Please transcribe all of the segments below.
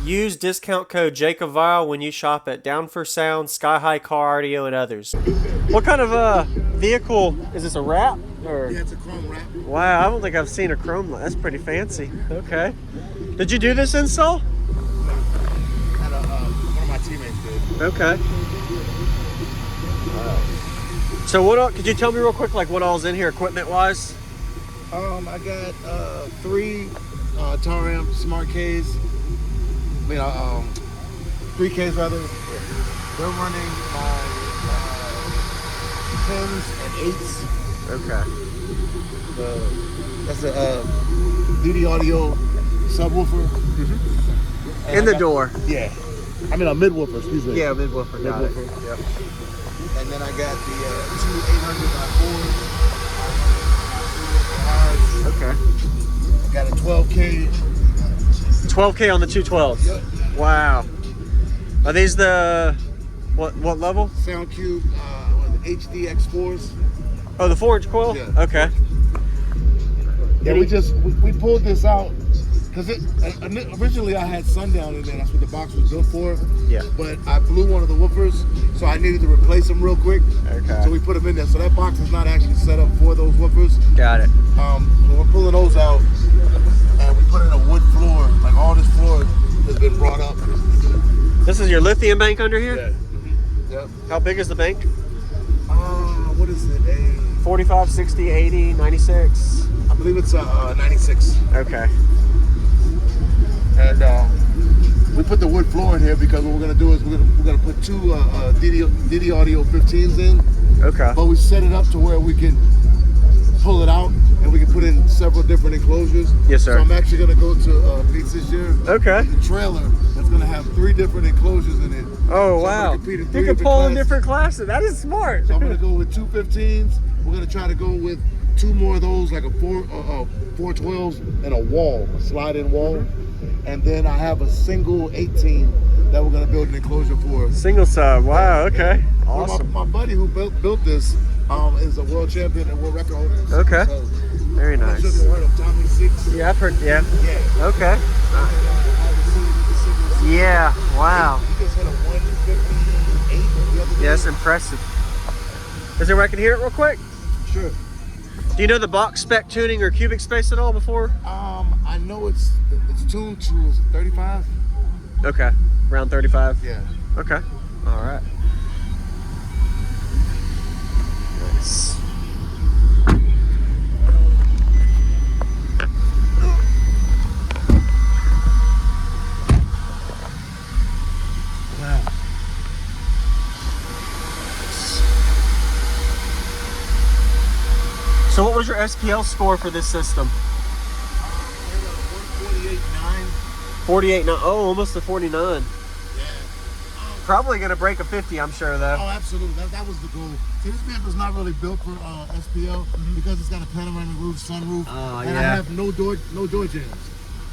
Use discount code JacobViral when you shop at Down for Sound, SkyHigh Car Audio, and others. What kind of vehicle is this? A wrap? Or? Yeah, it's a chrome wrap. Wow, I don't think I've seen a chrome. That's pretty fancy. Okay. Did you do this install? One of my teammates did. Okay. So what else, could you tell me real quick, like what all's in here equipment-wise? I got 3 Taram Smart Ks. 3 Ks rather. They're running my 10s and 8s. Okay. That's a DD audio subwoofer. Mm-hmm. In the door. Yeah. I mean a mid-woofer, excuse me. Yeah, mid-woofer. Got it. Yep. And then I got the 2 800x4s. Okay. Got a 12K. 12K on the 212s. Yep. Wow. Are these the what level? SoundCube HD X4s. Oh, the 4-inch coil? Yeah. Okay. Yeah, we pulled this out because originally I had Sundown in there. That's what the box was built for. Yeah. But I blew one of the woofers, so I needed to replace them real quick. Okay. So we put them in there. So that box is not actually set up for those woofers. Got it. So we're pulling those out, and we put in a wood floor. Like all this floor has been brought up. This is your lithium bank under here? Yeah. Yep. How big is the bank? What is it? 45, 60, 80, 96? I believe it's 96. Okay. And we put the wood floor in here because what we're gonna do is we're gonna put 2 DD Audio 15s in. Okay. But we set it up to where we can pull it out and we can put in several different enclosures. Yes, sir. So I'm actually gonna go to Pete's this year. Okay. The trailer that's gonna have 3 different enclosures in it. Oh, so wow. You can pull in different classes. That is smart. So I'm gonna go with 2 15s. We're gonna try to go with 2 more of those, like a 4 12s and a wall, a slide-in wall. And then I have a single 18 that we're gonna build an enclosure for. Single sub. Wow. Okay. Awesome. My buddy who built this is a world champion and world record holder. Okay. So, Very nice. I'm not sure if you heard of Tommy 6. Yeah, I've heard. Yeah. Yeah. Okay. Yeah. Wow. He just hit a 158 the other day. Yeah, that's impressive. Is there where I can hear it real quick? Sure. Do you know the box spec tuning or cubic space at all before? I know it's tuned to 35. Okay. Around 35? Yeah. Okay. All right. Nice. Wow. So what was your SPL score for this system? 148.9. 48.9. Oh, almost a 49. Yeah. Probably gonna break a 50, I'm sure though. Oh, absolutely. That was the goal. See, this vehicle's not really built for SPL because it's got a panoramic roof, sunroof, and I have no door jams.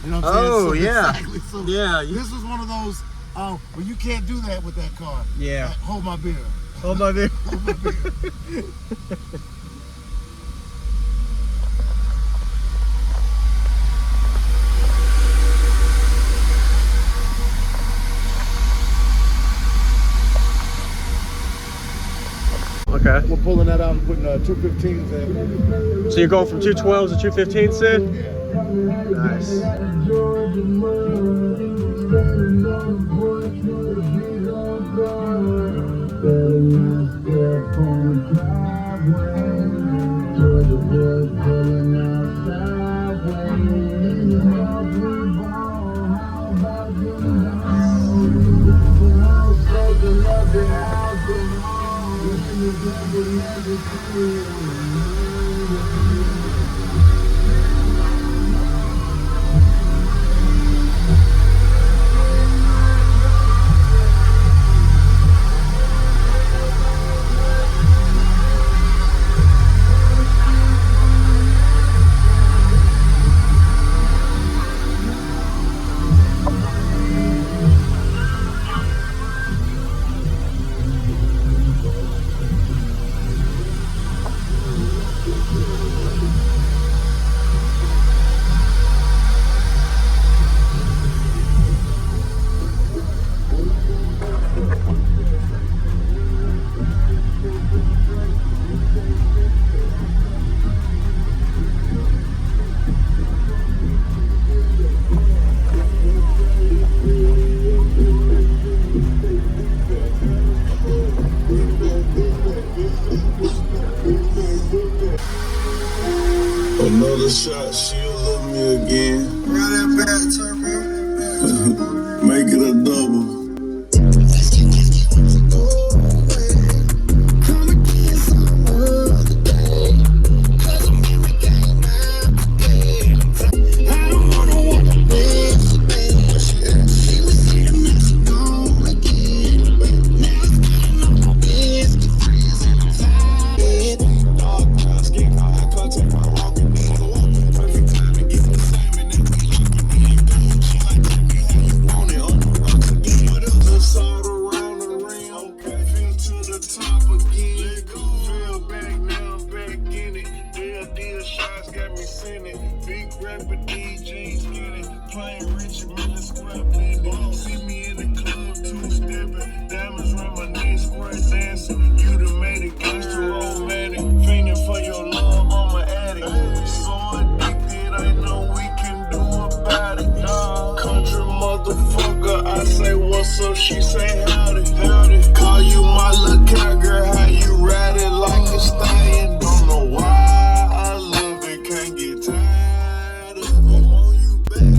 You know what I'm saying? Oh, yeah. Exactly. So Yeah. this was one of those well, you can't do that with that car. Yeah. Hold my beer. Oh my God. Hold my beer. Okay. We're pulling that out and putting 2 15s in. So you're going from 212s to 215s, Sid? Yeah. Nice. a shot, she'll love me again. Run that back, turbo. Make it a double. So she say howdy, howdy. Call you my little cowgirl, how you ride it like a stallion. Don't know why I love it, can't get tired of it. On you back.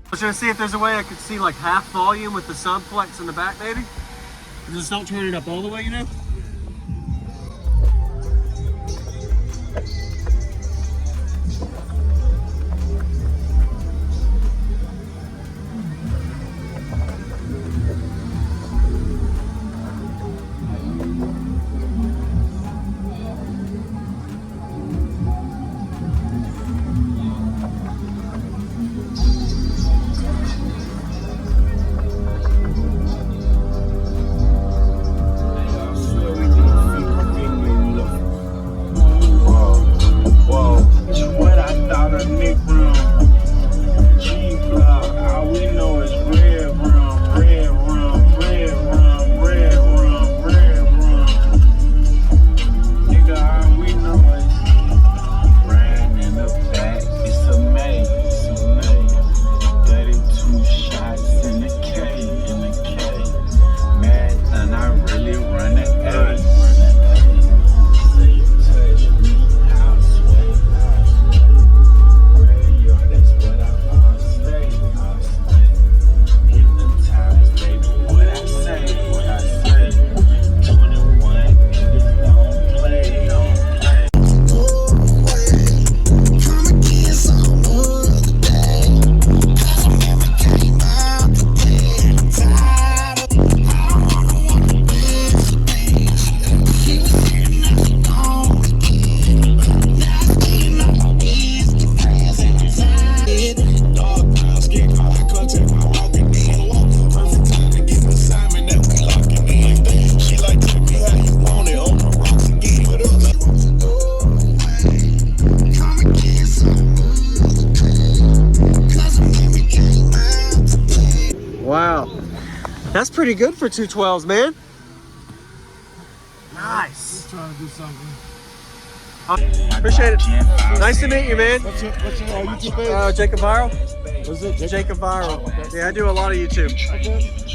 I was trying to see if there's a way I could see like half volume with the subflex in the back, maybe. Just don't turn it up all the way, you know? Wow, that's pretty good for 212s, man. Nice. Just trying to do something. Appreciate it. Nice to meet you, man. What's your YouTube page? JacobViral. What's it? JacobViral. Yeah, I do a lot of YouTube. Okay.